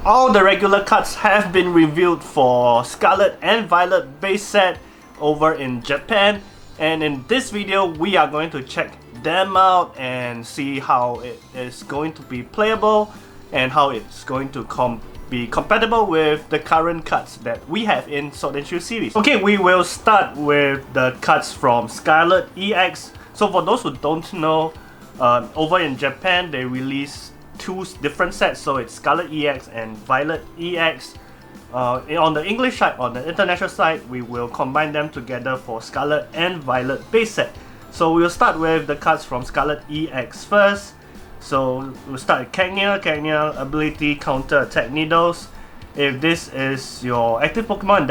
All the regular cards have been revealed for Scarlet and Violet base set over in Japan, and in this video we are going to check them out and see how it is going to be playable and how it's going to be compatible with the current cards that we have in Sword and Shield series. Okay, we will start with the cards from Scarlet EX. So for those who don't know, over in Japan they released two different sets, so it's Scarlet EX and Violet EX. On the English side, on the international side, we will combine them together for Scarlet and Violet base set. So we'll start with the cards from Scarlet EX first. So we'll start with Cagnia, ability counter attack needles. If this is your active Pokemon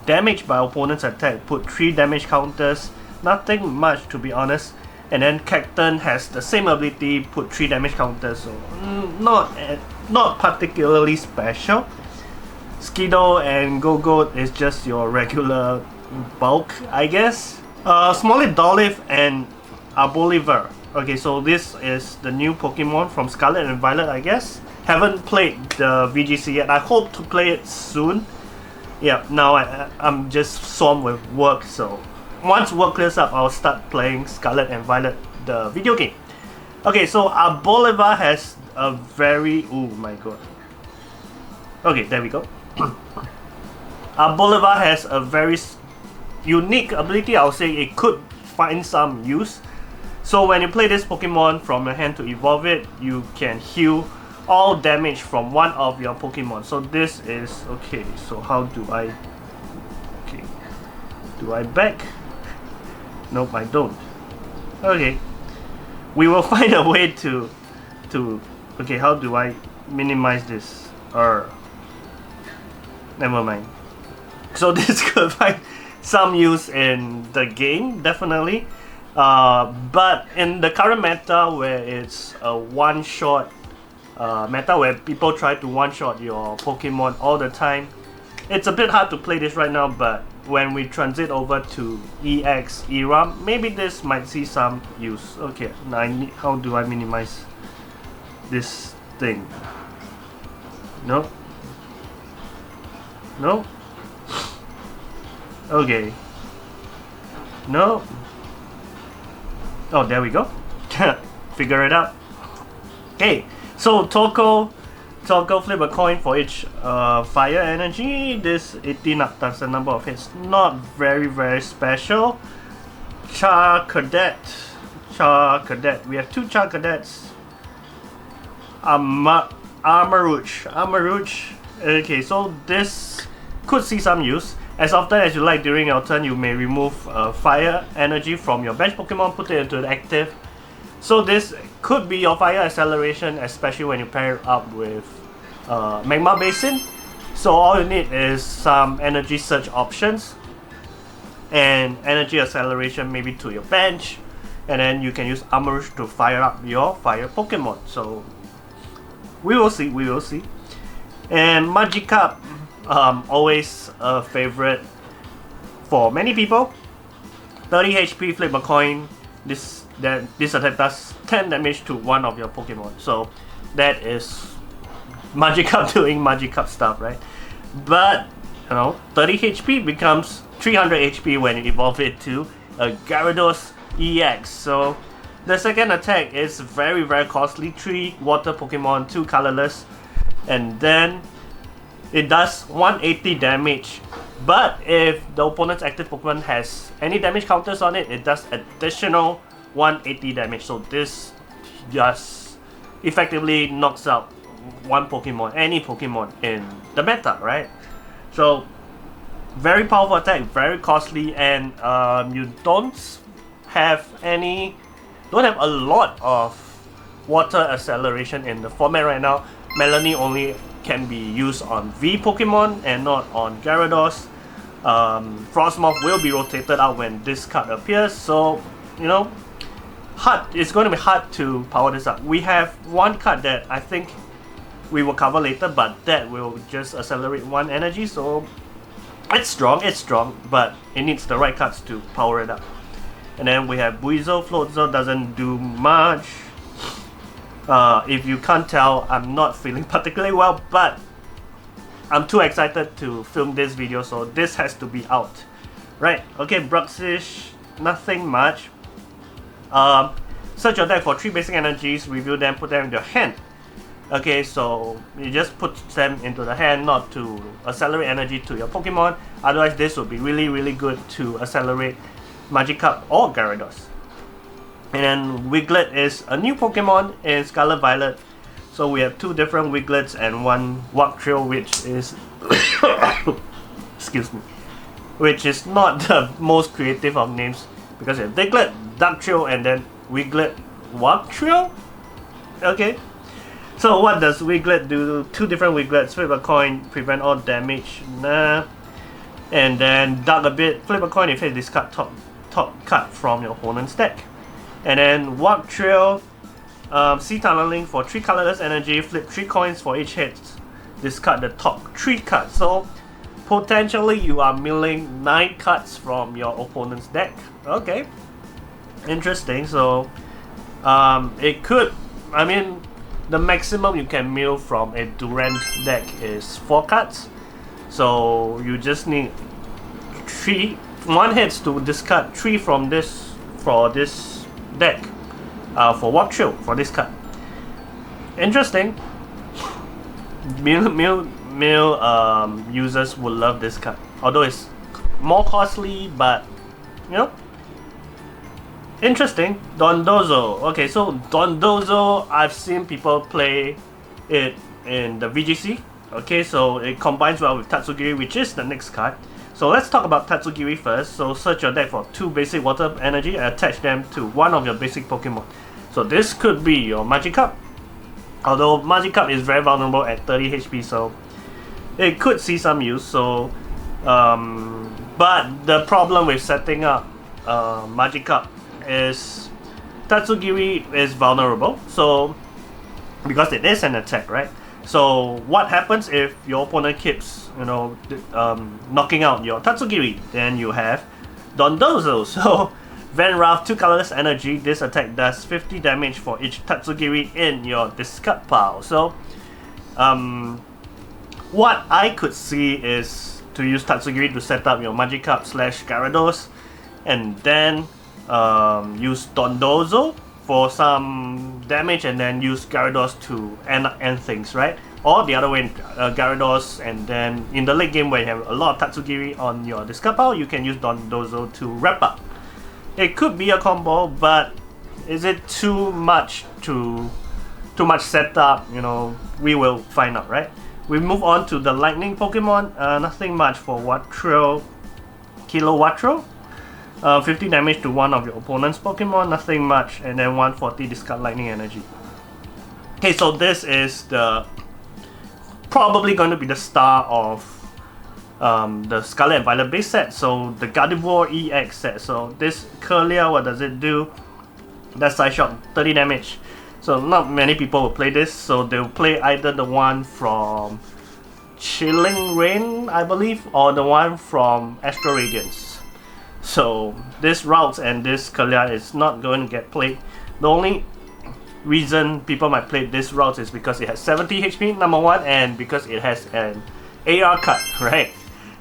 damaged by opponent's attack, put 3 damage counters. Nothing much, to be honest. And then Cacturn has the same ability, put 3 damage counters, so not particularly special. Skiddo and Go-Go is just your regular bulk, I guess. Smolidolive and Arboliver. Okay, so this is the new Pokemon from Scarlet and Violet, I guess. Haven't played the VGC yet. I hope to play it soon. Yeah, now I'm just swamped with work, so once work clears up, I'll start playing Scarlet and Violet, the video game. Okay, so Arboliver has a very... oh my god. Okay, there we go. Arboliver has a very unique ability. I'll say it could find some use. So when you play this Pokemon from your hand to evolve it, you can heal all damage from one of your Pokemon. So this is... okay, so how do I... okay, do I back? Nope, I don't. Okay, we will find a way to okay, how do I minimize this? Never mind. So this could find some use in the game, definitely. But in the current meta, where it's a one-shot meta, where people try to one-shot your Pokemon all the time, it's a bit hard to play this right now. But when we transit over to EX era, maybe this might see some use. Okay, now how do I minimize this thing? No? No? Okay. No? Oh, there we go. Figure it out. Okay, so Toko flip a coin for each fire energy. This 18 that's the number of hits. Not very special. Char Cadet. We have 2 Char Cadets. Armarouge. Okay, so this could see some use. As often as you like during your turn, you may remove fire energy from your bench Pokemon, put it into an active. So this could be your fire acceleration, especially when you pair it up with Magma Basin. So all you need is some energy surge options and energy acceleration maybe to your bench, and then you can use Armarouge to fire up your fire Pokemon. So we will see. And Magikarp, always a favorite for many people. 30 HP, flip a coin. This attack does 10 damage to one of your Pokemon. So that is Magikarp doing Magikarp stuff, right? But you know, 30 HP becomes 300 HP when you evolve it to a Gyarados EX. So the second attack is very costly. 3 water Pokemon, 2 colorless, and then it does 180 damage. But if the opponent's active Pokemon has any damage counters on it, it does additional 180 damage. So this just effectively knocks out one Pokemon, any Pokemon in the meta, right? So very powerful attack, very costly, and you don't have a lot of water acceleration in the format right now. Melanie only can be used on V Pokemon and not on Gyarados. Frostmoth will be rotated out when this card appears, so you know, it's going to be hard to power this up. We have one card that I think we will cover later, but that will just accelerate 1 energy, so it's strong, but it needs the right cards to power it up. And then we have Buizo. Floatzel doesn't do much. If you can't tell, I'm not feeling particularly well, but I'm too excited to film this video, so this has to be out. Right, okay, Bruxish, nothing much. Search your deck for 3 basic energies, review them, put them in your hand. Okay, so you just put them into the hand, not to accelerate energy to your Pokemon. Otherwise, this would be really good to accelerate Magikarp or Gyarados. And then Wiglet is a new Pokemon in Scarlet Violet. So we have 2 different Wiglets and 1 Wugtrio, which is excuse me, which is not the most creative of names, because you have Diglett, Darktrio, and then Wiglet, Wugtrio. Okay. So what does Wiglet do? 2 different Wiglets. Flip a coin, prevent all damage. Nah. And then dug a bit. Flip a coin if you discard top card from your opponent's deck. And then Wugtrio, Sea Tunneling for 3 colorless energy. Flip 3 coins for each hit. Discard the top 3 cards. So potentially you are milling 9 cards from your opponent's deck. Okay. Interesting. So it could, I mean, the maximum you can mill from a Durant deck is 4 cards. So you just need 1 hits to discard 3 from this for this deck. For Wugtrio, for this card. Interesting. Users would love this card. Although it's more costly, but you know. Interesting. Dondozo. Okay, so Dondozo, I've seen people play it in the VGC. Okay, so it combines well with Tatsugiri, which is the next card. So let's talk about Tatsugiri first. So search your deck for 2 basic water energy and attach them to one of your basic Pokemon. So this could be your Magikarp. Although Magikarp is very vulnerable at 30 HP, so it could see some use. So, but the problem with setting up Magikarp is Tatsugiri is vulnerable, so because it is an attack, right? So what happens if your opponent keeps, you know, knocking out your Tatsugiri? Then you have Dondozo. So Venrath, 2 colorless energy. This attack does 50 damage for each Tatsugiri in your discard pile. So what I could see is to use Tatsugiri to set up your Magikarp / Gyarados, and then use Dondozo for some damage, and then use Gyarados to end things, right? Or the other way, Gyarados, and then in the late game where you have a lot of Tatsugiri on your discard pile, you can use Dondozo to wrap up. It could be a combo, but is it too much setup? You know, we will find out, right? We move on to the lightning Pokemon. Nothing much for Wugtrio, Kilo Wugtrio. 50 damage to one of your opponent's Pokemon, nothing much, and then 140 discard lightning energy. Okay, so this is the probably going to be the star of the Scarlet and Violet base set. So the Gardevoir EX set. So this Curlia, what does it do? That's side shot, 30 damage. So not many people will play this, so they'll play either the one from Chilling Rain, I believe, or the one from Astral Radiance. So this route and this Curlia is not going to get played. The only reason people might play this route is because it has 70 HP, number 1, and because it has an AR cut, right?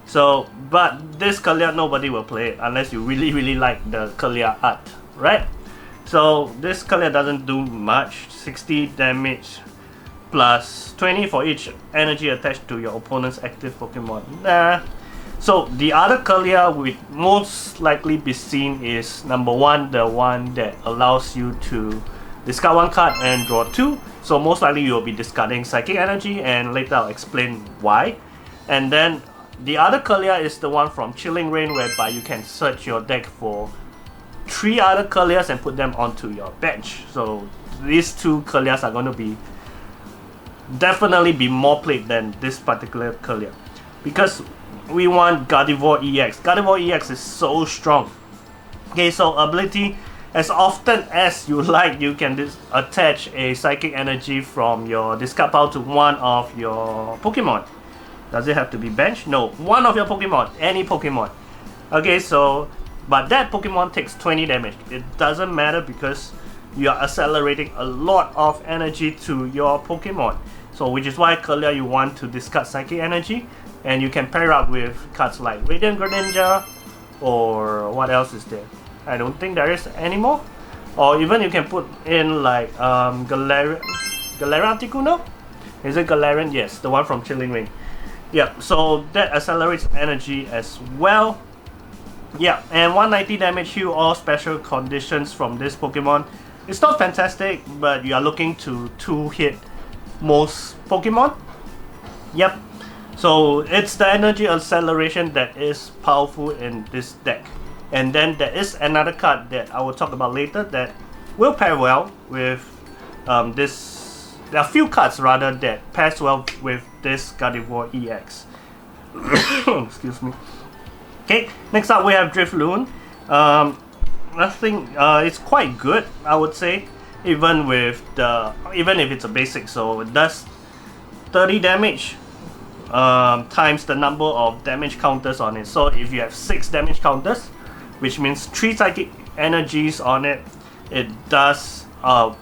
So, but this Curlia, nobody will play it unless you really like the Curlia art, right? So this Curlia doesn't do much. 60 damage plus 20 for each energy attached to your opponent's active Pokemon. Nah. So the other Curlia would most likely be seen is number 1, the one that allows you to discard 1 card and draw 2. So most likely you will be discarding Psychic Energy, and later I'll explain why. And then the other Curlia is the one from Chilling Rain, whereby you can search your deck for 3 other Curlias and put them onto your bench. So these 2 Curlias are going to be definitely be more played than this particular Curlia, because we want Gardevoir EX. Gardevoir EX is so strong. Okay, so ability, as often as you like, you can attach a Psychic Energy from your discard pile to one of your Pokemon. Does it have to be bench? No, one of your Pokemon, any Pokemon. Okay, so, but that Pokemon takes 20 damage. It doesn't matter because you are accelerating a lot of energy to your Pokemon. So which is why earlier you want to discard Psychic Energy, and you can pair up with cards like Radiant Greninja, or what else is there? I don't think there is anymore. Or even you can put in like Galarian Articuno? Is it Galarian? Yes, the one from Chilling Ring. Yeah, so that accelerates energy as well. Yeah, and 190 damage heal all special conditions from this Pokemon. It's not fantastic, but you are looking to 2-hit most Pokemon. Yep. So it's the energy acceleration that is powerful in this deck. And then there is another card that I will talk about later that will pair well with this. There are a few cards rather that pairs well with this Gardevoir EX. Excuse me. Okay, next up we have Drifloon. Nothing. It's quite good, I would say, even if it's a basic. So it does 30 damage times the number of damage counters on it. So if you have 6 damage counters, which means 3 psychic energies on it, it does 3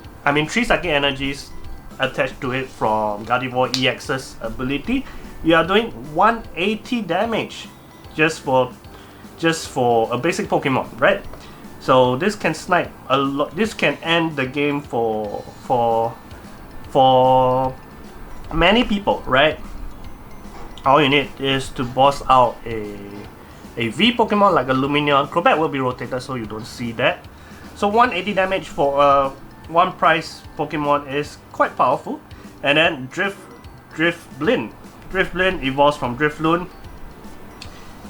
psychic energies attached to it from Gardevoir EX's ability. You are doing 180 damage just for a basic Pokemon, right? So this can snipe a lot. This can end the game for many people, right? All you need is to boss out a V Pokemon like a Lumineon. Crobat will be rotated, so you don't see that. So 180 damage for a one price Pokemon is quite powerful. And then Drifblim evolves from Drifloon.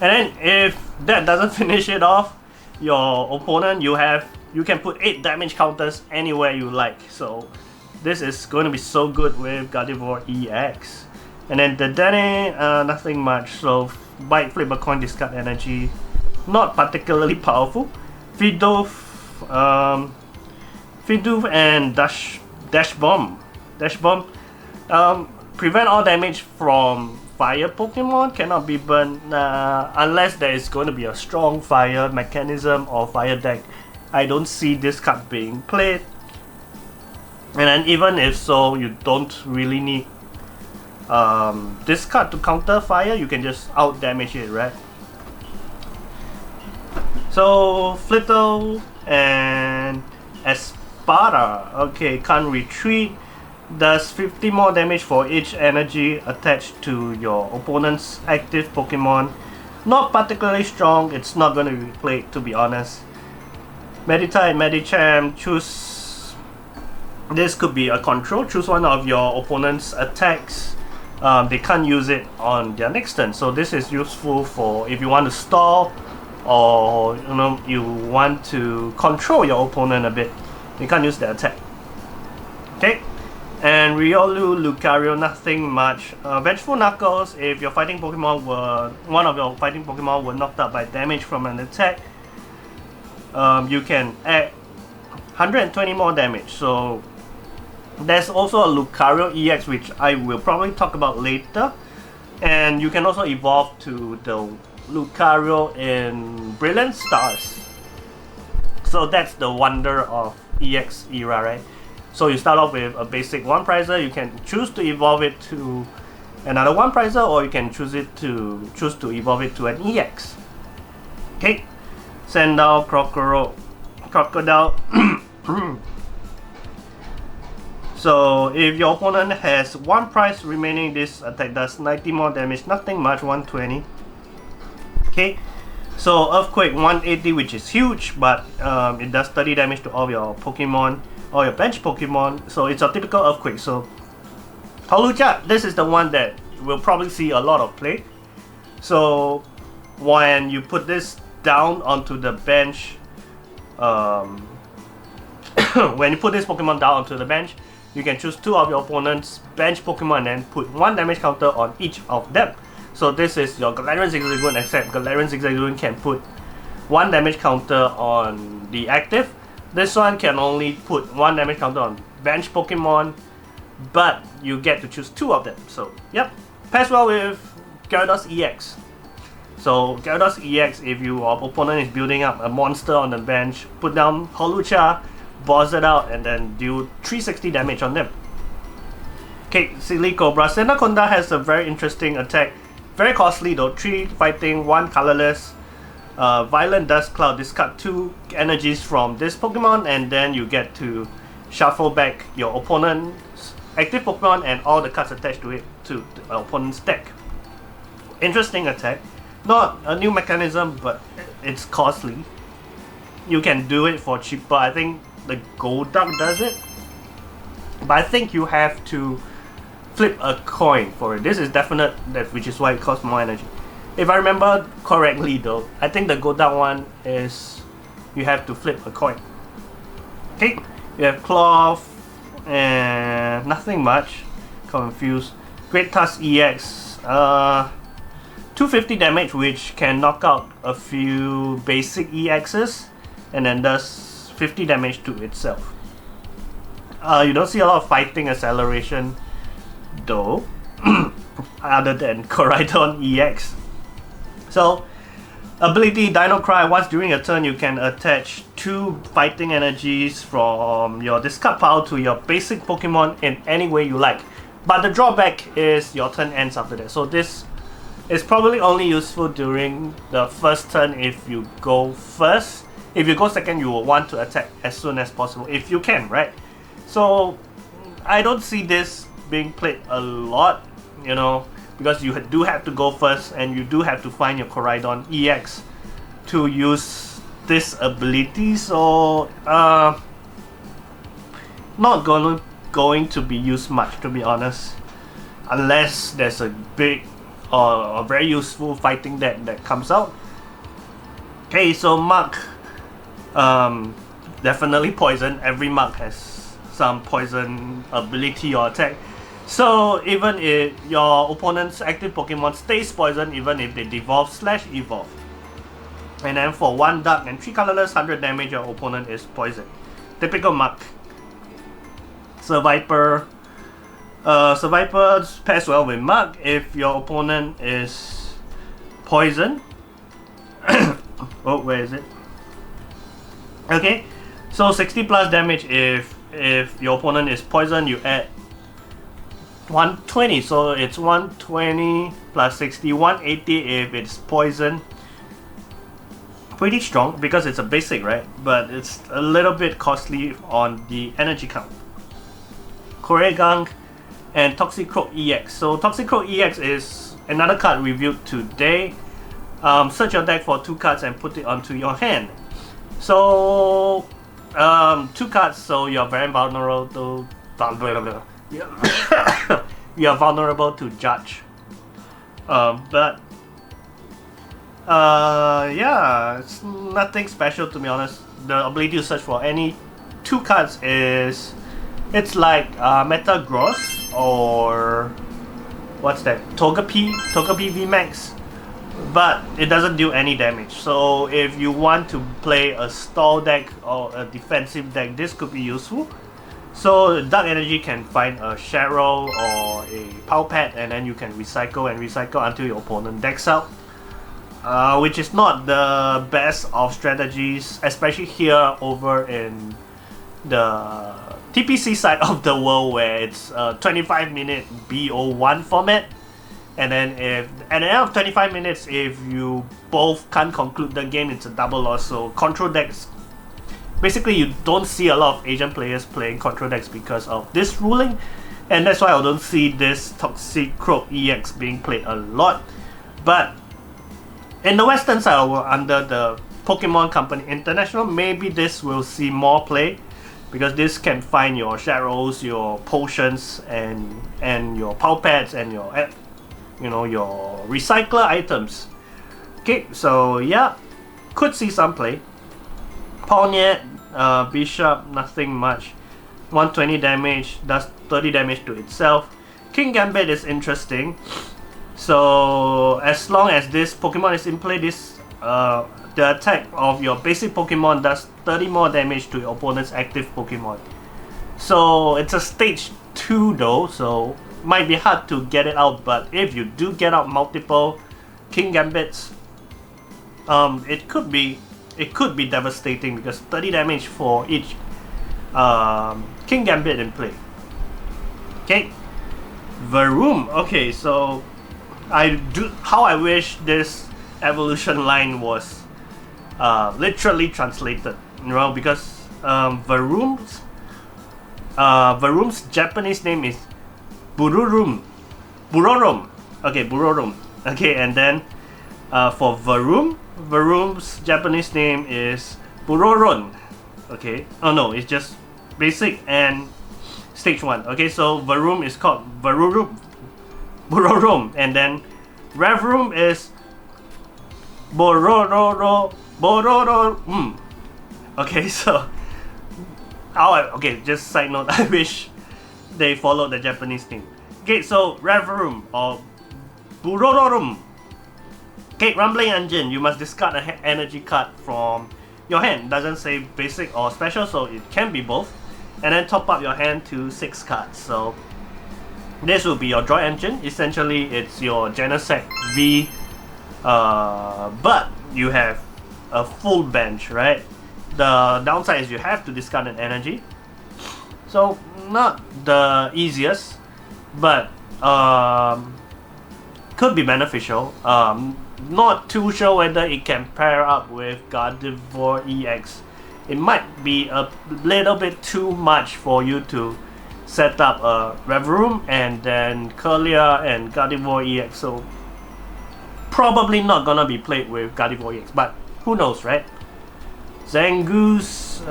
And then if that doesn't finish it off, your opponent you can put 8 damage counters anywhere you like. So this is going to be so good with Gardevoir EX. And then the Danny, nothing much. So Bite, Flip a Coin, discard energy, not particularly powerful. Fidoof and Dash Bomb prevent all damage from fire Pokemon, cannot be burned unless there is going to be a strong fire mechanism or fire deck. I don't see this card being played. And then even if so, you don't really need this card to counter fire. You can just out damage it, right? So Flittle and Espada, okay, can't retreat. Does 50 more damage for each energy attached to your opponent's active Pokemon. Not particularly strong, it's not going to be played, to be honest. Meditite, Medicham, choose. This could be a control. Choose one of your opponent's attacks. They can't use it on their next turn, so this is useful for if you want to stall or you want to control your opponent a bit. You can't use the attack. Okay. And Riolu, Lucario, nothing much. Vengeful Knuckles, if your fighting Pokemon one of your fighting Pokemon were knocked out by damage from an attack, you can add 120 more damage. So there's also a Lucario EX, which I will probably talk about later. And you can also evolve to the Lucario in Brilliant Stars. So that's the wonder of EX era, right? So you start off with a basic 1-prizer, you can choose to evolve it to another 1-prizer, or you can choose to evolve it to an EX. Okay, Sandile, Crocodile. So if your opponent has 1 prize remaining, this attack does 90 more damage, nothing much, 120. Okay, so Earthquake 180, which is huge, but it does 30 damage to all your Pokemon, all your bench Pokemon. So it's a typical Earthquake. So Hawlucha, this is the one that will probably see a lot of play. So when you put this down onto the bench, when you put this Pokemon down onto the bench, you can choose 2 of your opponent's bench Pokemon and put 1 damage counter on each of them. So this is your Galarian Zigzagoon, except Galarian Zigzagoon can put 1 damage counter on the active. This one can only put 1 damage counter on bench Pokemon, but you get to choose 2 of them. So yep, pairs well with Gyarados EX. So Gyarados EX, if your opponent is building up a monster on the bench, put down Hawlucha, boss it out, and then do 360 damage on them. Okay, Silly Cobra. Senaconda has a very interesting attack. Very costly though. 3 fighting, 1 colorless. Violent Dust Cloud. Discard 2 energies from this Pokemon, and then you get to shuffle back your opponent's active Pokemon and all the cards attached to it to the opponent's deck. Interesting attack. Not a new mechanism, but it's costly. You can do it for cheaper. I think the Golduck does it. But I think you have to flip a coin for it. This is definite, which is why it costs more energy. If I remember correctly though, I think the Golduck one is you have to flip a coin. Okay, you have Cloth and nothing much. Confused. Great Tusk EX. 250 damage, which can knock out a few basic EXs and then does 50 damage to itself. You don't see a lot of fighting acceleration though, other than Koraidon EX. So, ability Dino Cry. Once during a turn, you can attach 2 fighting energies from your discard pile to your basic Pokemon in any way you like. But the drawback is your turn ends after that. So this is probably only useful during the first turn if you go first. If you go second, you will want to attack as soon as possible, if you can, right? So, I don't see this being played a lot, you know, because you do have to go first and you do have to find your Koraidon EX to use this ability. So, not going to be used much, to be honest, unless there's a big or a very useful fighting deck that comes out. Okay, so Mug, definitely poison. Every Mug has some poison ability or attack. So even if your opponent's active Pokemon stays poisoned, even if they devolve/evolve. And then for 1 dark and 3 colorless, 100 damage, your opponent is poisoned. Typical Mug. Survivor. Survivor pairs well with Mug if your opponent is poisoned. Oh, where is it? Okay, so 60 plus damage if your opponent is poisoned, you add 120, so it's 120 plus 60, 180 if it's poison. Pretty strong because it's a basic, right? But it's a little bit costly on the energy count. Koregang and Toxicroak EX. So Toxicroak EX is another card reviewed today. Search your deck for 2 cards and put it onto your hand. So 2 cards, so you're very vulnerable to you are vulnerable to judge. Yeah, it's nothing special, to be honest. The ability to search for any 2 cards is, it's like Metagross or what's that? Togepi VMAX, but it doesn't do any damage. So if you want to play a stall deck or a defensive deck, this could be useful. So Dark Energy can find a Cheryl or a Powpat, and then you can recycle and recycle until your opponent decks out. Which is not the best of strategies, especially here over in the TPC side of the world, where it's a 25-minute BO1 format. And then if at the end of 25 minutes, if you both can't conclude the game, it's a double loss. So control decks, basically you don't see a lot of Asian players playing control decks because of this ruling, and that's why I don't see this Toxicroak EX being played a lot. But in the western side, under the Pokemon Company International, maybe this will see more play, because this can find your Cheryls, your potions, and your Powpats and your your recycler items. Okay, so yeah, could see some play. Pawniard, Bishop, nothing much. 120 damage, does 30 damage to itself. King Gambit is interesting. So as long as this Pokemon is in play, this the attack of your basic Pokemon does 30 more damage to your opponent's active Pokemon. So it's a stage 2 though, so might be hard to get it out, but if you do get out multiple King Gambits, it could be devastating, because 30 damage for each King Gambit in play. Okay, Varoom. Okay, so how I wish this evolution line was literally translated, you know, because Varoom's Japanese name is Burorum. Okay, Burorum. Okay, and then for Varoom's Japanese name is Buroron. Okay. Oh no, it's just basic and stage 1. Okay, so Varoom is called Burorum, and then Revroom is Bororo. Okay, so okay, just side note, I wish they followed the Japanese name. Okay, so Revroom or Burororum. Okay, Rumbling Engine, you must discard an energy card from your hand. Doesn't say basic or special, so it can be both. And then top up your hand to 6 cards. So this will be your draw engine. Essentially, it's your Genesect V, but you have a full bench, right? The downside is you have to discard an energy. So not the easiest, but could be beneficial. Not too sure whether it can pair up with Gardevoir EX. It might be a little bit too much for you to set up a Revroom and then Curlia and Gardevoir EX. So probably not gonna be played with Gardevoir EX, but who knows, right? Zangoose,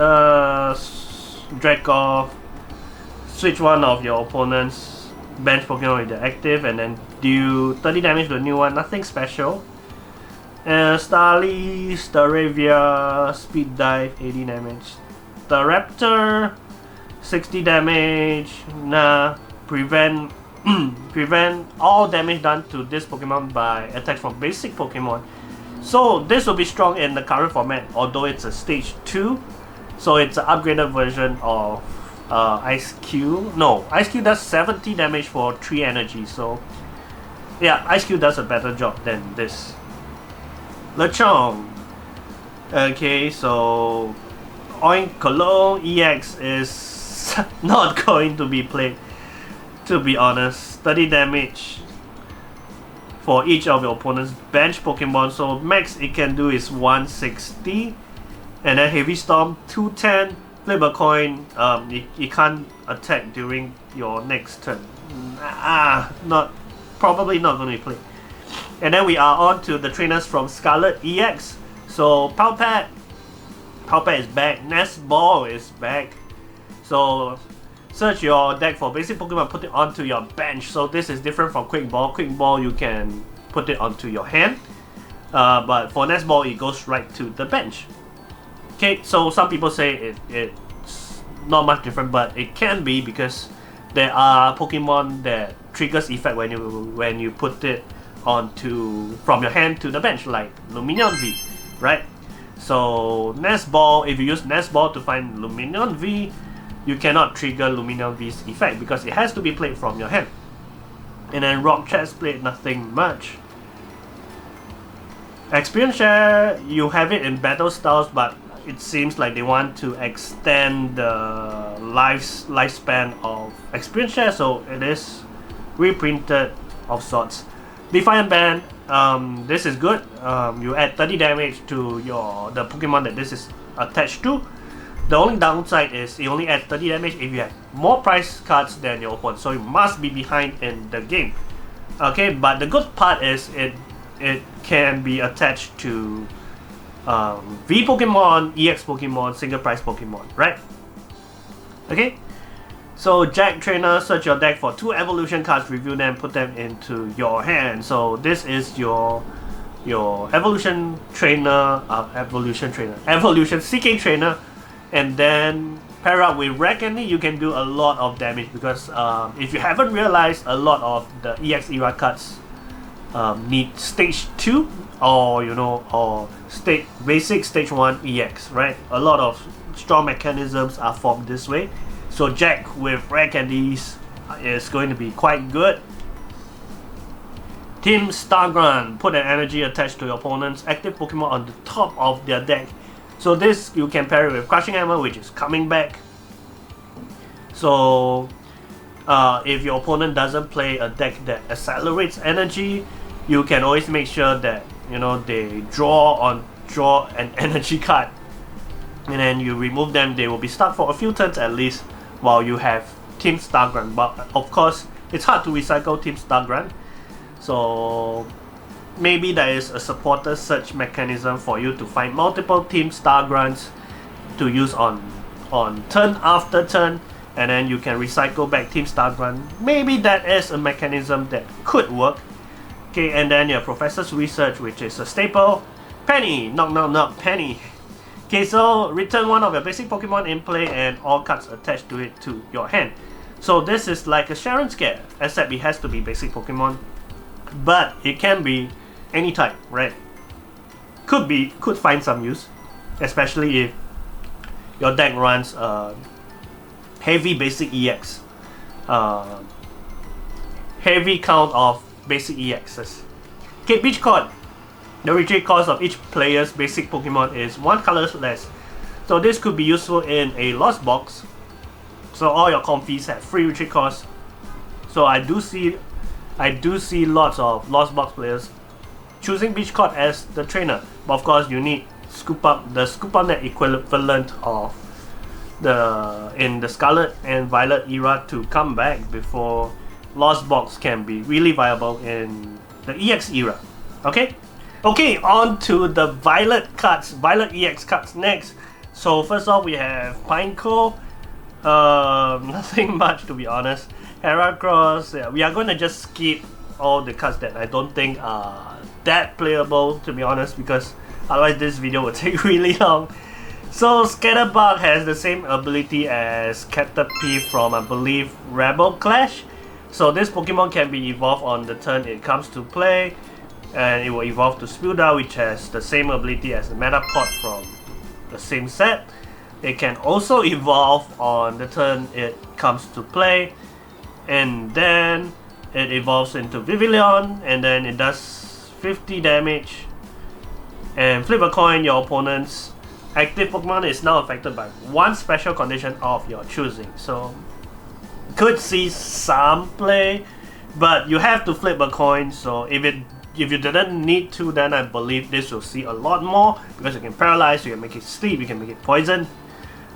Dracov, switch one of your opponent's bench Pokemon with the active and then deal 30 damage to the new one, nothing special. Starly, Staravia, Speed Dive, 80 damage. The Raptor, 60 damage. Prevent all damage done to this Pokemon by attacks from basic Pokemon. So this will be strong in the current format, although it's a stage 2. So it's an upgraded version of Ice Cube. No, Ice Cube does 70 damage for 3 energy. So yeah, Ice Cube does a better job than this. Lechonk. Okay, so Oink Cologne EX is not going to be played, to be honest. 30 damage for each of your opponent's bench Pokemon. So max it can do is 160. And then Heavy Storm 210. Flip a coin. You can't attack during your next turn. Probably not going to be played. And then we are on to the trainers from Scarlet EX. So Palpat is back. Nest Ball is back. So search your deck for basic Pokemon, put it onto your bench. So this is different from Quick Ball. Quick Ball you can put it onto your hand, but for Nest Ball it goes right to the bench. Okay, so some people say it's not much different, but it can be because there are Pokemon that triggers effect when you put it onto from your hand to the bench, like Lumineon V, right? So Nest Ball, if you use Nest Ball to find Lumineon V, you cannot trigger Lumineon V's effect because it has to be played from your hand. And then Rock Chest Plate, nothing much. Experience Share, you have it in battle styles, but it seems like they want to extend the lifespan of Experience Share, so it is reprinted of sorts. Defiant Band, this is good. You add 30 damage to the Pokemon that this is attached to. The only downside is it only adds 30 damage if you have more prize cards than your opponent, so you must be behind in the game. Okay, but the good part is it can be attached to V Pokemon, EX Pokemon, single prize Pokemon, right? Okay, so Jack Trainer, search your deck for 2 evolution cards, review them, put them into your hand. So this is your evolution trainer, evolution CK trainer, and then pair up with Rare Candy. You can do a lot of damage because if you haven't realized, a lot of the EX era cards need stage 2 or basic stage 1 EX, right? A lot of strong mechanisms are formed this way. So Jack with Rare Candies is going to be quite good. Team Stargrunt, put an energy attached to your opponent's active Pokemon on the top of their deck. So this you can pair it with Crushing Hammer, which is coming back. So if your opponent doesn't play a deck that accelerates energy, you can always make sure that, you know, they draw an energy card, and then you remove them. They will be stuck for a few turns at least while you have Team Stargrant. But of course, it's hard to recycle Team Stargrant, so maybe there is a supporter search mechanism for you to find multiple Team Stargrants to use on turn after turn, and then you can recycle back Team Stargrant. Maybe that is a mechanism that could work. Okay, and then your Professor's Research, which is a staple. Penny, knock knock knock, Penny. Okay, so return one of your basic Pokemon in play and all cards attached to it to your hand. So this is like a Sharon Scare, except it has to be basic Pokemon, but it can be any type, right? Could find some use, especially if your deck runs heavy basic EX, heavy count of basic EXs. Okay, Beach Court. The retreat cost of each player's basic Pokemon is 1 color less. So this could be useful in a Lost Box. So all your confies have free retreat costs. So I do see lots of Lost Box players choosing Beach Court as the trainer. But of course, you need scoop up net equivalent of in the Scarlet and Violet era to come back before Lost Box can be really viable in the EX era. Okay, on to the Violet cards, Violet EX cards next. So first off, we have Pineco. Nothing much, to be honest. Heracross. Yeah, we are going to just skip all the cards that I don't think are that playable, to be honest, because otherwise this video will take really long. So Scatterbug has the same ability as Caterpie from, I believe, Rebel Clash. So this Pokemon can be evolved on the turn it comes to play, and it will evolve to Spilda, which has the same ability as the Metapod from the same set. It can also evolve on the turn it comes to play, and then it evolves into Vivillon, and then it does 50 damage. And flip a coin, your opponent's active Pokemon is now affected by one special condition of your choosing. So could see some play, but you have to flip a coin. So if you didn't need to, then I believe this will see a lot more, because you can paralyze, you can make it sleep, you can make it poison.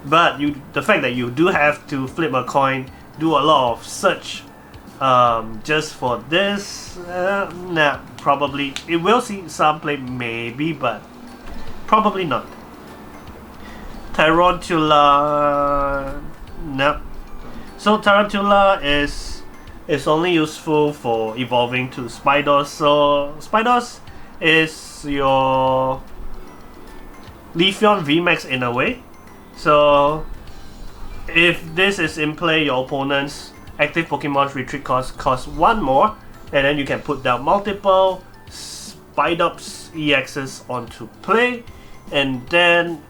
But the fact that you do have to flip a coin, do a lot of search just for this, nah, probably it will see some play maybe, but probably not. Tarantula, no. So Tarantula is only useful for evolving to Spiders. So Spiders is your Leafeon VMAX in a way. So if this is in play, your opponent's active Pokemon's retreat costs 1 more, and then you can put down multiple Spidops EXs onto play, and then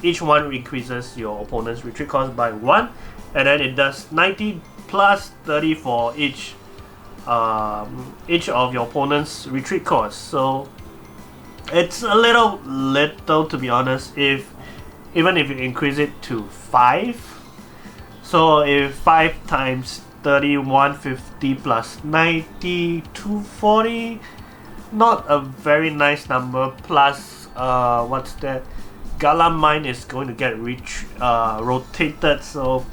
each one increases your opponent's retreat cost by 1, and then it does 90 plus 30 for each of your opponent's retreat costs. So it's a little to be honest, even if you increase it to 5. So if 5 times 30, 150 plus 90, 240, not a very nice number. Plus, what's that? Galamine is going to get rotated, so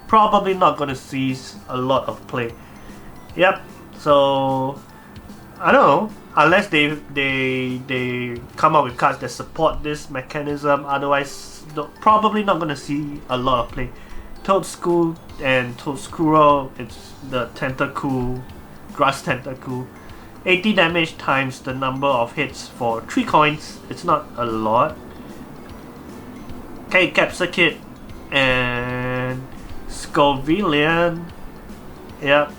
probably not going to see a lot of play. Yep. So I don't know, unless they come up with cards that support this mechanism. Otherwise, probably not going to see a lot of play. Toadscool and Toadscuro, it's the Tentacool, Grass Tentacool. 80 damage times the number of hits for 3 coins. It's not a lot. Okay, Capsakit and Scovillian. Yep.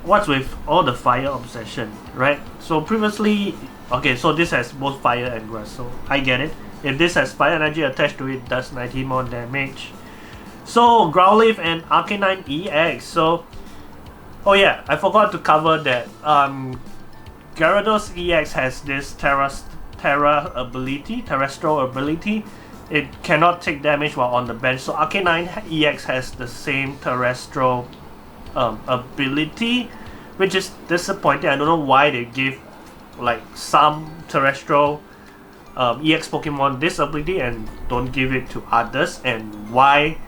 What's with all the fire obsession, right? So previously, okay, so this has both fire and grass, so I get it. If this has fire energy attached to it, it does 90 more damage. So Growlithe and Arcanine EX. So, oh yeah, I forgot to cover that. Gyarados EX has this terrestrial ability. It cannot take damage while on the bench. So Arcanine EX has the same terrestrial ability, which is disappointing. I don't know why they give like some terrestrial EX Pokemon this ability and don't give it to others, and why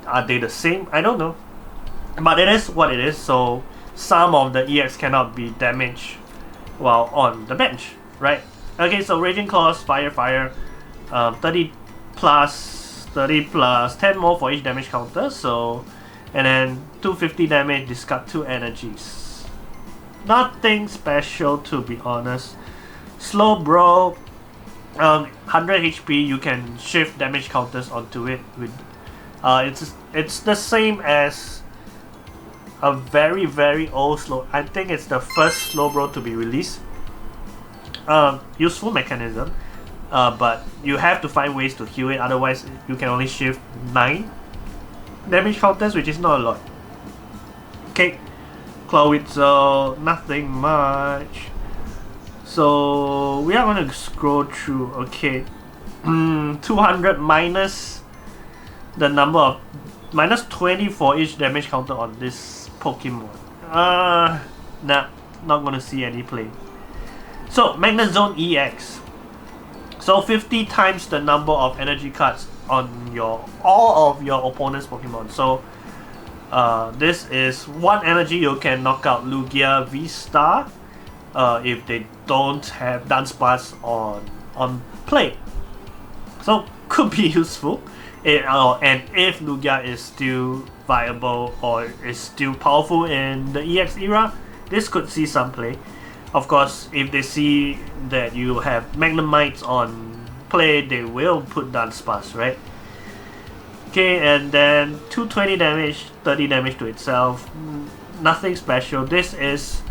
are they the same? I don't know. But it is what it is, so some of the EX cannot be damaged while on the bench, right? Okay, so Raging Claws, Fire, 30 plus, 10 more for each damage counter, so, and then 250 damage, discard 2 energies. Nothing special, to be honest. Slowbro, 100 HP, you can shift damage counters onto it with it's the same as a very old slow. I think it's the first Slowbro to be released. Useful mechanism, but you have to find ways to heal it. Otherwise, you can only shift 9 damage counters, which is not a lot. Okay, Clawitzel, nothing much. So we are going to scroll through. Okay, 200 minus the number of minus 20 for each damage counter on this Pokemon. Nah, not gonna see any play. So Magnezone EX. So 50 times the number of energy cards on all of your opponent's Pokemon. So this is 1 energy you can knock out Lugia V-Star if they don't have Dunsparce on play. So could be useful. And if Lugia is still viable or is still powerful in the EX era, this could see some play. Of course, if they see that you have Magnemites on play, they will put Dunsparce, right? Okay, and then 220 damage, 30 damage to itself. Nothing special. This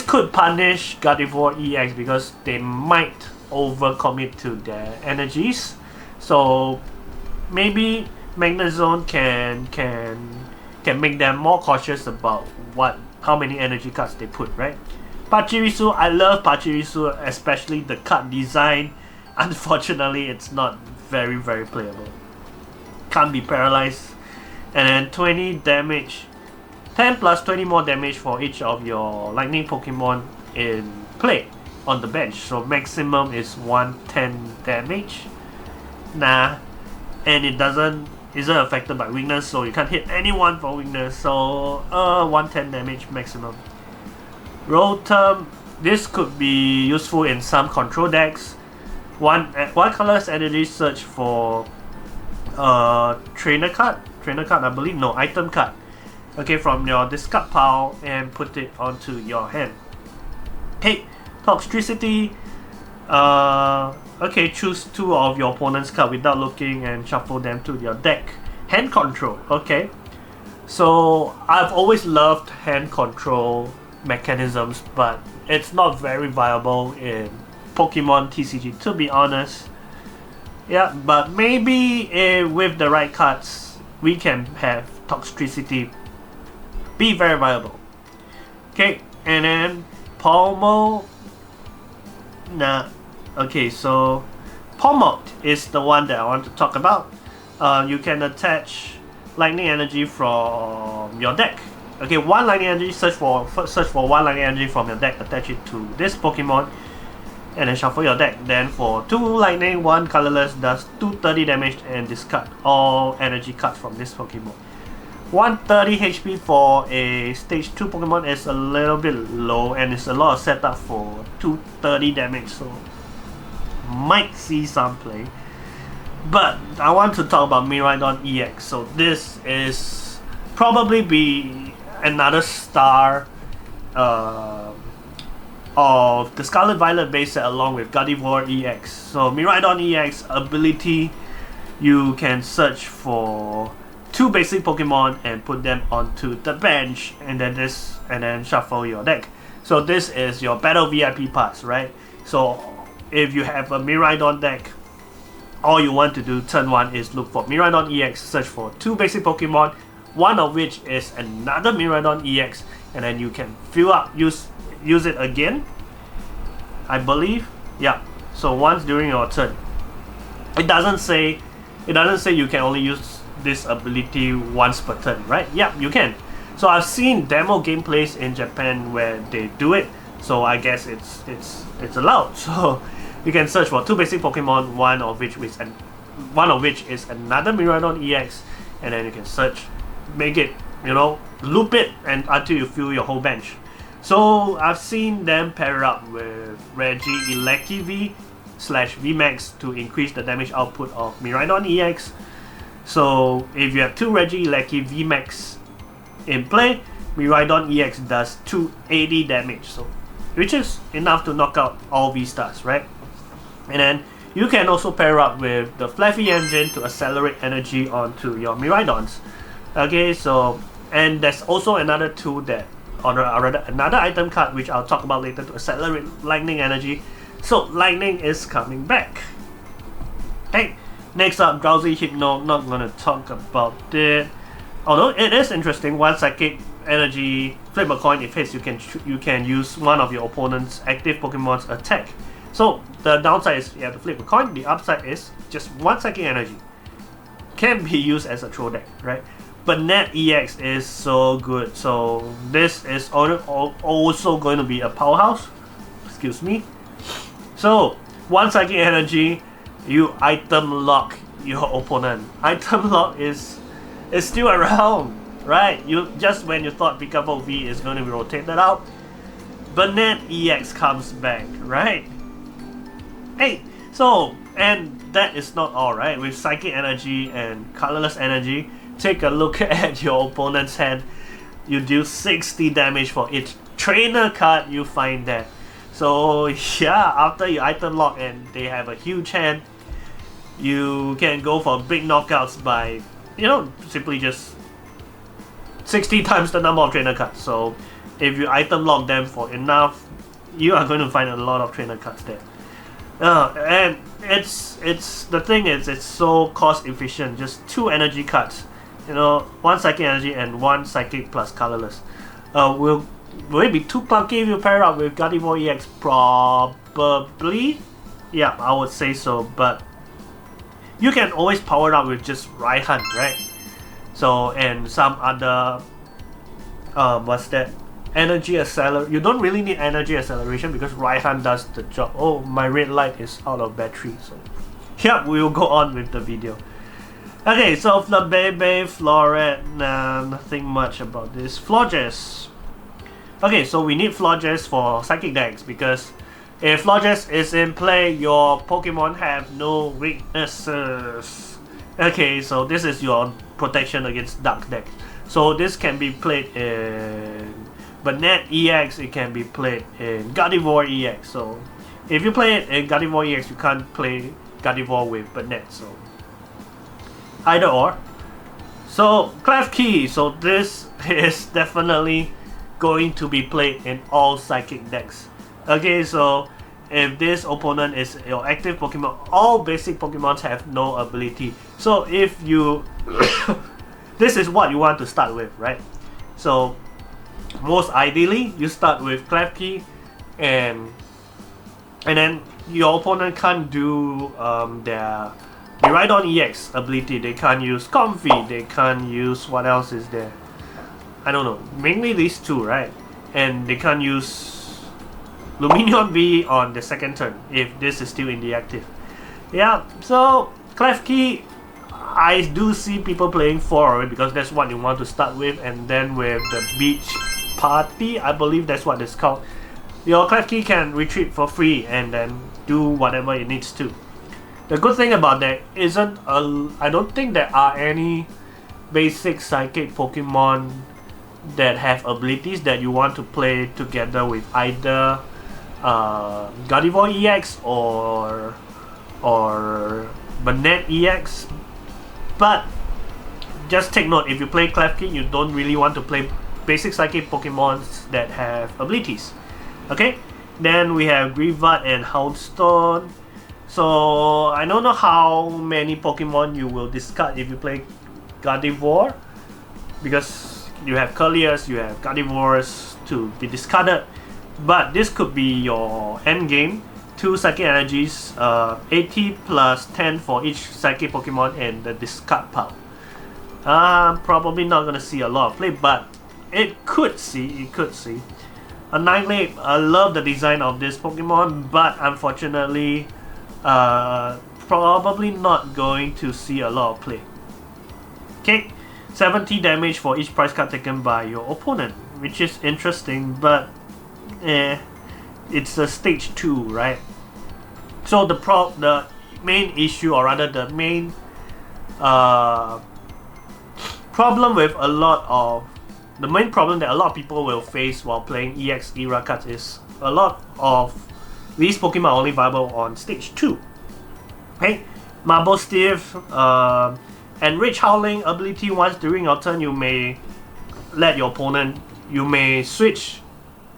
could punish Gardevoir EX because they might overcommit to their energies. So maybe Magnezone can make them more cautious about how many energy cards they put, right? Pachirisu, I love Pachirisu, especially the card design. Unfortunately, it's not very playable. Can't be paralyzed. And then 20 damage, 10 plus 20 more damage for each of your lightning Pokemon in play on the bench. So maximum is 110 damage. Nah. And it isn't affected by weakness, so you can't hit anyone for weakness. So 110 damage maximum. Rotom, this could be useful in some control decks. One colorless energy search for trainer card, I believe. No, item card. Okay, from your discard pile and put it onto your hand. Hey, Toxtricity. Okay, choose 2 of your opponent's card without looking and shuffle them to your deck. Hand control, okay. So I've always loved hand control mechanisms, but it's not very viable in Pokemon TCG, to be honest. Yeah, but maybe with the right cards, we can have Toxtricity be very viable. Okay, and then Pommel. Nah. Okay, so Pomalt is the one that I want to talk about. You can attach lightning energy from your deck. Okay, 1 lightning energy, search for 1 lightning energy from your deck, attach it to this Pokemon, and then shuffle your deck. Then for 2 lightning, 1 colorless, does 230 damage and discard all energy cards from this Pokemon. 130 HP for a stage 2 Pokemon is a little bit low, and it's a lot of setup for 230 damage, so might see some play. But I want to talk about Miraidon EX. So this is probably be another star of the Scarlet Violet base set along with Gardevoir EX. So Miraidon EX ability, you can search for 2 basic Pokemon and put them onto the bench, and then shuffle your deck. So this is your battle VIP pass, right? So if you have a Miraidon deck, all you want to do turn 1 is look for Miraidon EX, search for 2 basic Pokemon, one of which is another Miraidon EX, and then you can fill up, use it again, I believe. Yeah, so once during your turn. It doesn't say you can only use this ability once per turn, right? Yeah, you can. So I've seen demo gameplays in Japan where they do it. So I guess it's allowed. So you can search for 2 basic Pokemon, one of which is another Miraidon EX, and then you can search, make it, loop it and until you fill your whole bench. So I've seen them pair up with Reggie Electivi / VMAX to increase the damage output of Miraidon EX. So if you have 2 Reggie Electivi VMAX in play, Miraidon EX does 280 damage, so which is enough to knock out all V-Stars, right? And then you can also pair up with the Fluffy engine to accelerate energy onto your Miraidons. Okay, so and there's also another tool that, or rather another item card which I'll talk about later to accelerate lightning energy. So lightning is coming back. Hey, next up, Drowsy Hypno. Not gonna talk about it. Although it is interesting, 1 psychic energy, flip a coin. If hits, you can use one of your opponent's active Pokemon's attack. So the downside is you have to flip a coin. The upside is just 1 psychic energy can be used as a throw deck, right? But Net EX is so good. So this is also going to be a powerhouse. Excuse me. So 1 psychic energy, you item lock your opponent. Item lock is still around, right? You just when you thought Pikachu V is going to be rotated out, but Net EX comes back, right? Hey, so and that is not all, right? With psychic energy and colorless energy, take a look at your opponent's hand. You deal 60 damage for each trainer card you find there. So yeah, after you item lock and they have a huge hand, you can go for big knockouts by, simply just 60 times the number of trainer cards. So if you item lock them for enough, you are going to find a lot of trainer cards there. And it's the thing is, it's so cost efficient. Just 2 energy cards, 1 psychic energy and 1 psychic plus colorless. Will it be too clunky if you pair up with Gardevoir EX? Probably. Yeah, I would say so. But you can always power it up with just Raihan, right? So and some other what's that? Energy acceleration. You don't really need energy acceleration because Raihan does the job. Oh, my red light is out of battery. So yeah, we will go on with the video. Okay, so Flabebe, Floret, nothing much about this. Florges. Okay, so we need Florges for psychic decks because if Florges is in play, your Pokemon have no weaknesses. Okay, so this is your protection against dark deck. So this can be played in Banette EX, it can be played in Gardevoir EX. So if you play it in Gardevoir EX, you can't play Gardevoir with Banette. So either or. So Klefki, so this is definitely going to be played in all psychic decks. Okay, so if this opponent is your active Pokemon, all basic Pokemons have no ability. So if you this is what you want to start with, right? So most ideally you start with Klefki, and then your opponent can't do their Miraidon EX ability. They can't use Comfy, they can't use, what else is there? I don't know, mainly these 2, right? And they can't use Luminion V on the second turn if this is still in the active. Yeah, so Klefki, I do see people playing 4 because that's what you want to start with, and then with the Beach Party, I believe that's what it's called, your Klefki can retreat for free and then do whatever it needs to. The good thing about that isn't, I don't think there are any basic psychic Pokemon that have abilities that you want to play together with either Gardevoir EX or Banette EX. But just take note, if you play Klefki, you don't really want to play basic psychic Pokemons that have abilities. Okay, then we have Grivat and Houndstone. So I don't know how many Pokemon you will discard if you play Gardevoir, because you have Curliers, you have Gardevoirs to be discarded. But this could be your end game. 2 psychic energies, 80 plus 10 for each psychic Pokemon and the discard pile. Probably not gonna see a lot of play, but it could see. A Nightblade, I love the design of this Pokemon, but unfortunately, probably not going to see a lot of play. Okay, 70 damage for each prize card taken by your opponent, which is interesting, but it's a stage 2, right? So the main issue, or rather the main problem with the main problem that a lot of people will face while playing EX era cards is a lot of these Pokemon are only viable on stage 2. Okay, Marble Stiff, Enrage Howling ability. Once during your turn, you may let your opponent, you may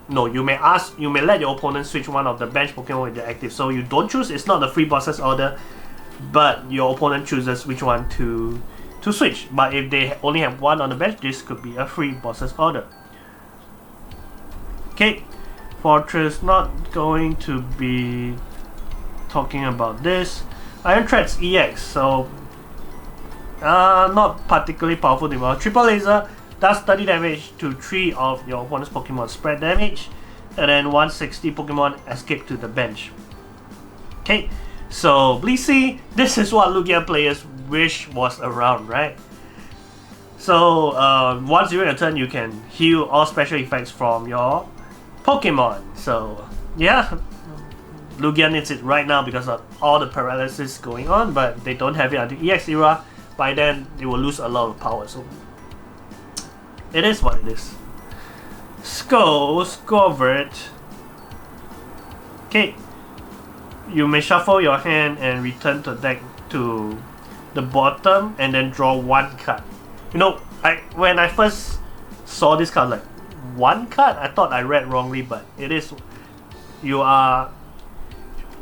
let your opponent switch one of the bench Pokemon with the active. So you don't choose, it's not the free bosses order, but your opponent chooses which one to switch. But if they only have one on the bench, this could be a free bosses order. Okay, Fortress, not going to be talking about this. Iron Threads EX, so not particularly powerful anymore. Triple Laser does 30 damage to 3 of your opponent's Pokemon spread damage, and then 160 Pokemon escape to the bench. Okay, so Blissey, this is what Lugia players wish was around, right? So once during a turn, you can heal all special effects from your Pokemon. So yeah, Lugia needs it right now because of all the paralysis going on, but they don't have it until EX era. By then, they will lose a lot of power. So it is what it is. Scorvert. Okay, you may shuffle your hand and return the deck to the bottom and then draw one card. You know, when I first saw this card, like, one card, I thought I read wrongly, but it is, you are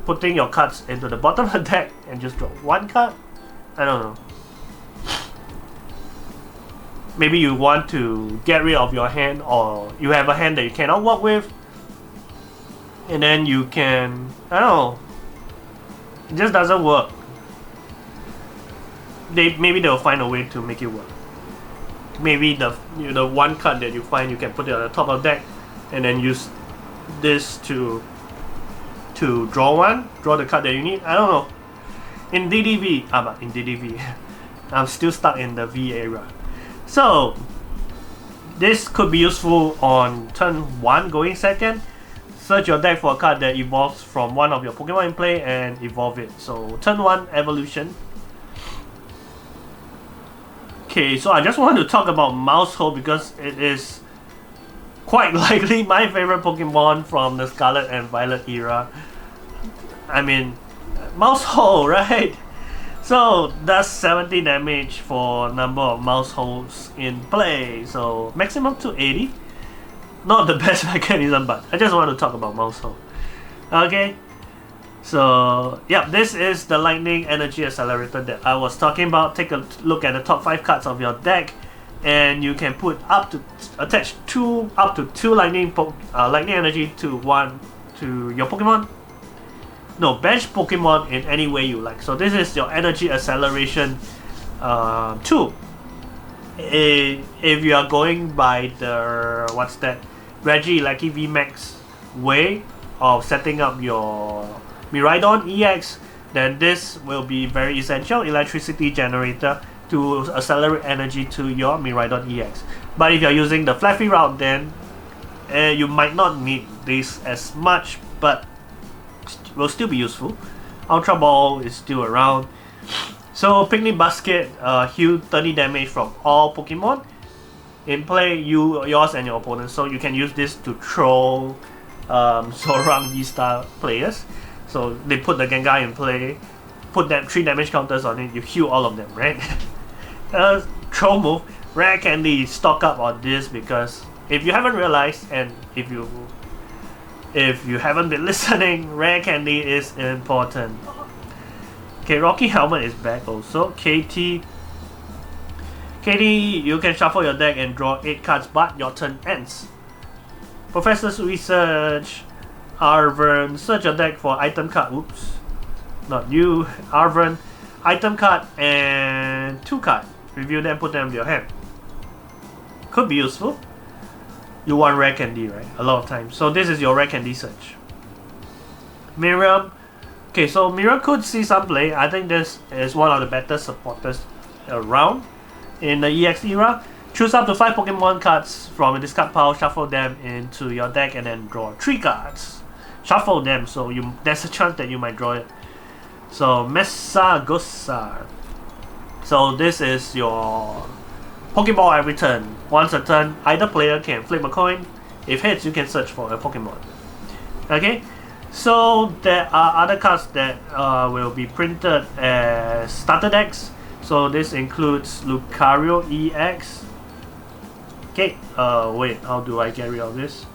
putting your cards into the bottom of the deck and just draw one card. I don't know. Maybe you want to get rid of your hand, or you have a hand that you cannot work with, and then you can, I don't know, it just doesn't work. Maybe they'll find a way to make it work. Maybe the one card that you find, you can put it on the top of the deck and then use this to draw the card that you need. I don't know. In DDV, but in DDV, I'm still stuck in the V era. So this could be useful on turn 1 going second. Search your deck for a card that evolves from one of your Pokemon in play and evolve it. So turn 1 evolution. Okay, so I just want to talk about Mousehole because it is quite likely my favorite Pokemon from the Scarlet and Violet era. I mean, Mousehole, right? So that's 70 damage for number of Mouseholes in play. So maximum to 80. Not the best mechanism, but I just want to talk about Mousehole. Okay. So yeah, this is the Lightning Energy Accelerator that I was talking about. Take a look at the top 5 cards of your deck, and you can put attach up to two lightning energy to your Pokemon. No, bench Pokemon in any way you like. So this is your energy acceleration tool. If you are going by the Regieleki VMAX way of setting up your Miraidon EX, then this will be very essential electricity generator to accelerate energy to your Miraidon EX. But if you're using the Fluffy route, then you might not need this as much, but will still be useful. Ultra Ball is still around. So Picnic Basket heal 30 damage from all Pokemon in play, yours and your opponent. So you can use this to troll Zorang V-Star players. So they put the Gengar in play, put that 3 damage counters on it, you heal all of them, right? Troll move. Rare Candy, stock up on this, because if you haven't realized, and if you haven't been listening, Rare Candy is important. Okay, Rocky Helmet is back also. KT, you can shuffle your deck and draw 8 cards, but your turn ends. Professor's Research, Arvern, search your deck for item card. Oops, not you. Arvern, item card and 2 card. Review them, put them in your hand. Could be useful. you want rare candy, right? A lot of times. So this is your rare candy search. Miriam. Okay, so Miriam could see some play. I think this is one of the better supporters around in the EX era. Choose up to 5 Pokemon cards from a discard pile, shuffle them into your deck, and then draw 3 cards. Shuffle them, so there's a chance that you might draw it. So Messagosa. So this is your Pokeball every turn. Once a turn, either player can flip a coin. If hits, you can search for a Pokemon. Okay, so there are other cards that will be printed as starter decks. So this includes Lucario EX. Okay, wait, how do I get rid of this?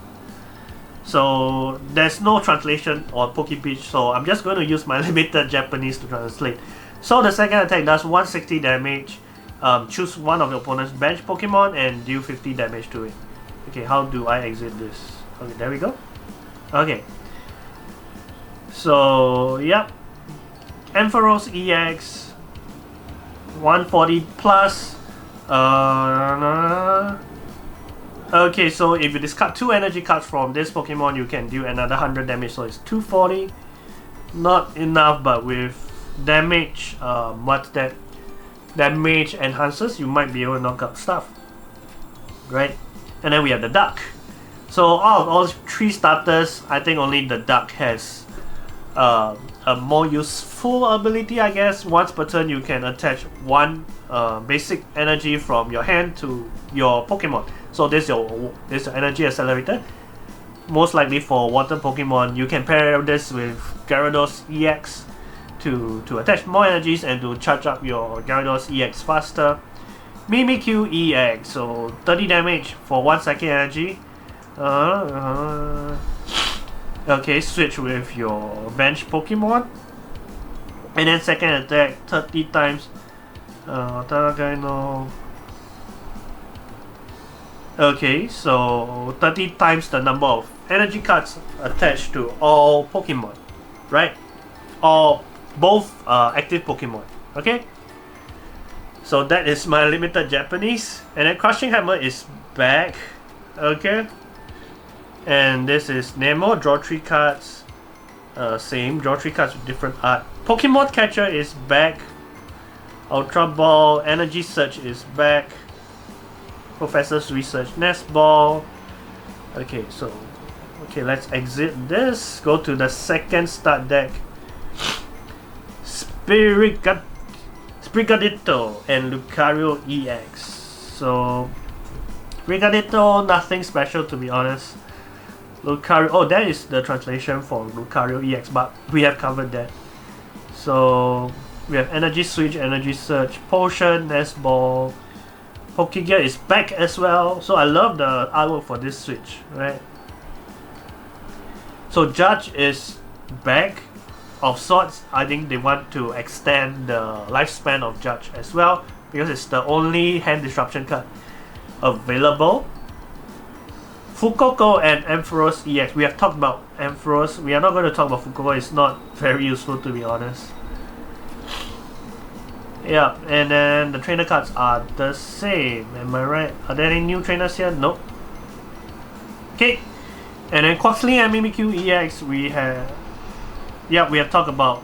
So there's no translation on PokePeach, so I'm just going to use my limited Japanese to translate. So the second attack does 160 damage. Choose one of your opponent's bench Pokemon and deal 50 damage to it. Okay, how do I exit this? Okay, there we go. Okay. So, yep. Ampharos EX 140 plus. Okay, so if you discard 2 energy cards from this Pokemon, you can deal another 100 damage, so it's 240. Not enough, but with damage, what's that? Damage enhances, you might be able to knock out stuff. Right? And then we have the duck. So out of all 3 starters, I think only the duck has a more useful ability, I guess. Once per turn, you can attach 1 basic energy from your hand to your Pokemon. So this is your energy accelerator. Most likely for water Pokemon, you can pair this with Gyarados EX to attach more energies and to charge up your Gyarados EX faster. Mimikyu EX, so 30 damage for 1 second energy. Okay, switch with your bench Pokemon. And then second attack, 30 times. Okay, so 30 times the number of energy cards attached to all Pokemon, right? Or both active Pokemon, okay? So that is my limited Japanese. And then Crushing Hammer is back, okay? And this is Nemo, draw 3 cards. Same, draw 3 cards with different art. Pokemon Catcher is back. Ultra Ball, Energy Search is back. Professor's Research, Nest Ball. Okay, so let's exit this. Go to the second start deck. Sprigatito and Lucario EX. So Sprigatito, nothing special to be honest. Lucario, oh, that is the translation for Lucario EX, but we have covered that. So we have Energy Switch, Energy Search, Potion, Nest Ball. Pokegear is back as well, so I love the artwork for this switch, right? So Judge is back of sorts. I think they want to extend the lifespan of Judge as well because it's the only hand disruption card available. Fuecoco and Ampharos EX. We have talked about Ampharos. We are not going to talk about Fuecoco. It's not very useful to be honest. Yeah, and then the trainer cards are the same. Am I right? Are there any new trainers here? Nope. Okay. And then Quaxly and Mimikyu EX, we have talked about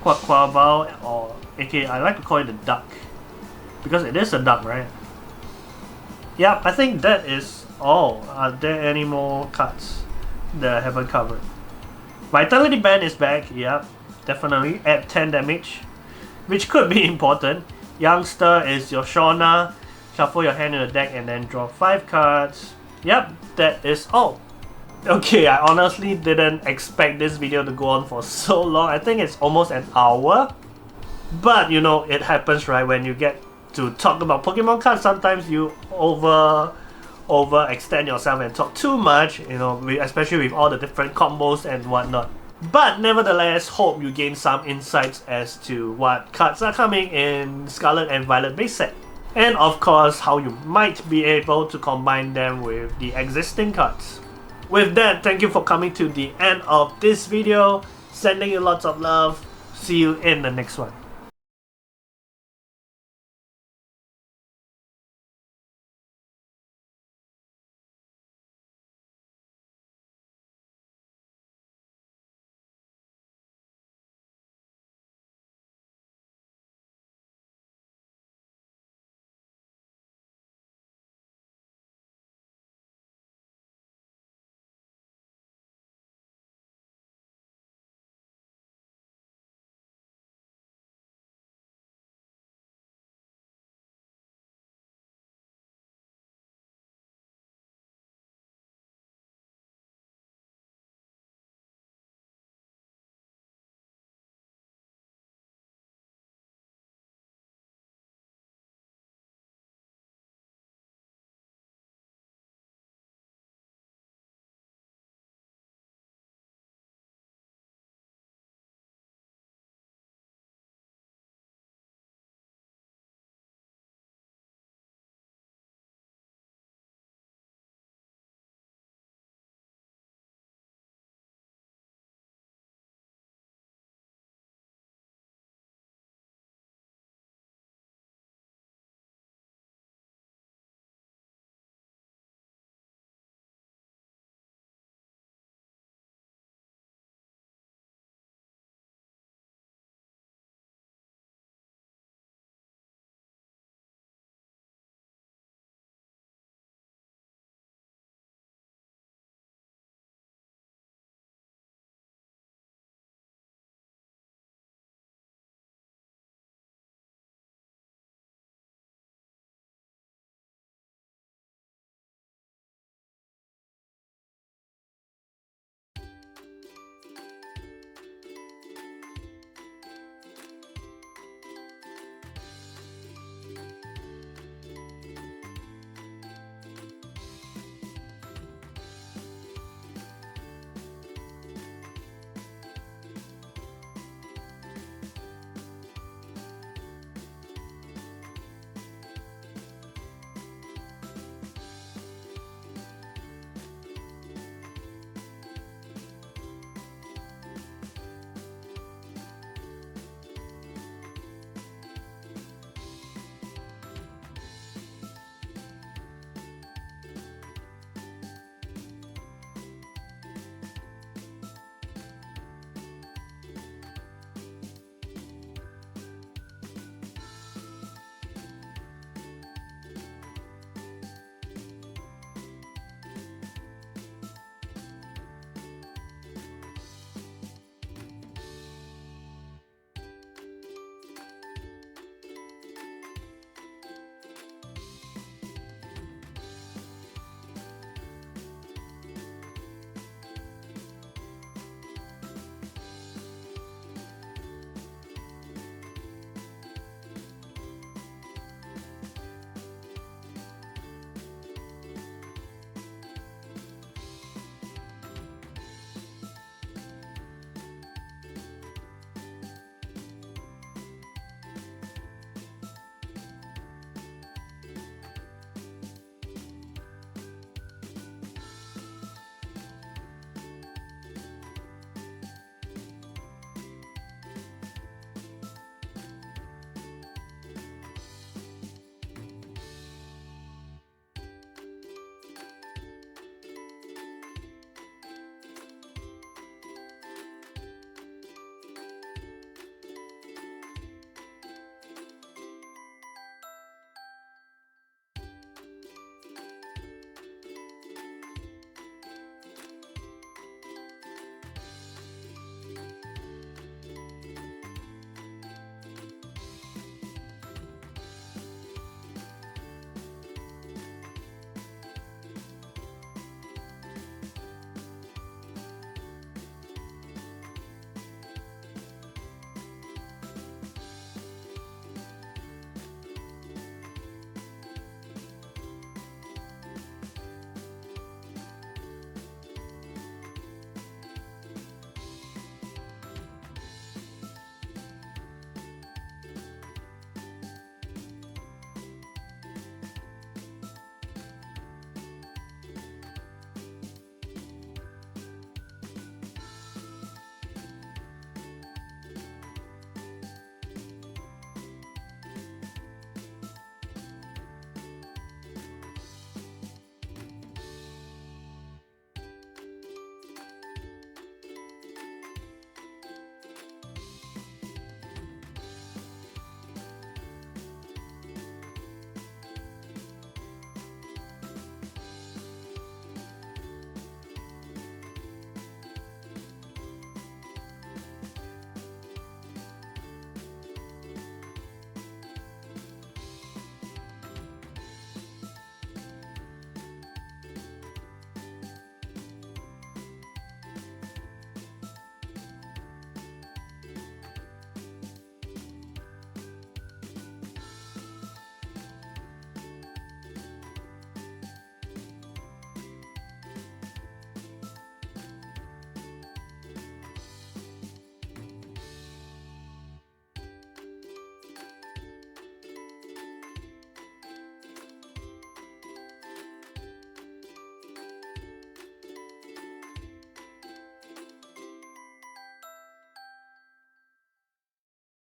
Quaquaval, or aka I like to call it the duck. Because it is a duck, right? Yeah, I think that is all. Are there any more cards that I haven't covered? Vitality Band is back, yeah, definitely. Add 10 damage, which could be important. Youngster is your Shauna. Shuffle your hand in the deck and then draw 5 cards. Yep, that is all. Okay, I honestly didn't expect this video to go on for so long. I think it's almost an hour. But you know, it happens, right? When you get to talk about Pokemon cards, sometimes you overextend yourself and talk too much, you know, especially with all the different combos and whatnot. But nevertheless, hope you gain some insights as to what cards are coming in Scarlet and Violet base set. And of course, how you might be able to combine them with the existing cards. With that, thank you for coming to the end of this video. Sending you lots of love. See you in the next one.